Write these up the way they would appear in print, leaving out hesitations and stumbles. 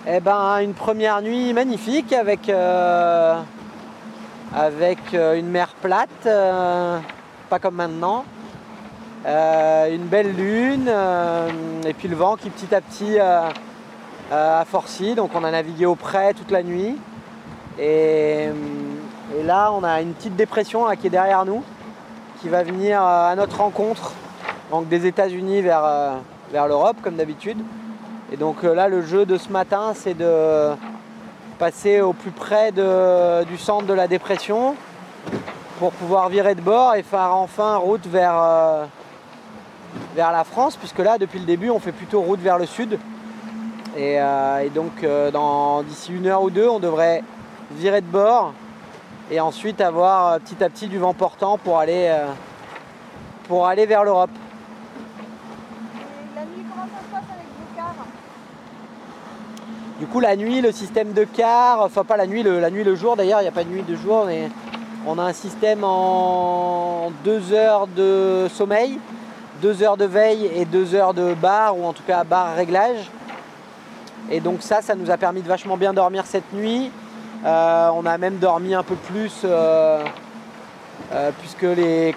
Eh ben, une première nuit magnifique avec une mer plate, pas comme maintenant. Une belle lune et puis le vent qui petit à petit a forci. Donc on a navigué au près toute la nuit. Et là, on a une petite dépression là, qui est derrière nous, qui va venir à notre rencontre, donc des États-Unis vers l'Europe comme d'habitude. Et donc là, le jeu de ce matin, c'est de passer au plus près du centre de la dépression pour pouvoir virer de bord et faire enfin route vers la France, puisque là, depuis le début, on fait plutôt route vers le sud. Et donc, d'ici 1 heure ou 2, on devrait virer de bord et ensuite avoir petit à petit du vent portant pour aller vers l'Europe. La nuit, comment ça se passe avec vos cars? Du coup, la nuit, le système de car, enfin pas la nuit, le jour d'ailleurs, il n'y a pas de nuit de jour, mais on a un système en 2 heures de sommeil, 2 heures de veille et 2 heures de bar, ou en tout cas bar réglage. Et donc ça nous a permis de vachement bien dormir cette nuit. On a même dormi un peu plus, puisque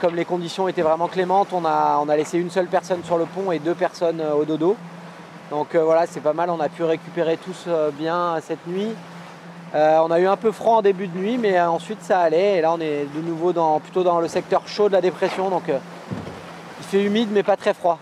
comme les conditions étaient vraiment clémentes, on a laissé une seule personne sur le pont et 2 personnes au dodo. Donc voilà, c'est pas mal, on a pu récupérer tous bien cette nuit. On a eu un peu froid en début de nuit, mais ensuite ça allait. Et là, on est de nouveau plutôt dans le secteur chaud de la dépression, donc il fait humide mais pas très froid.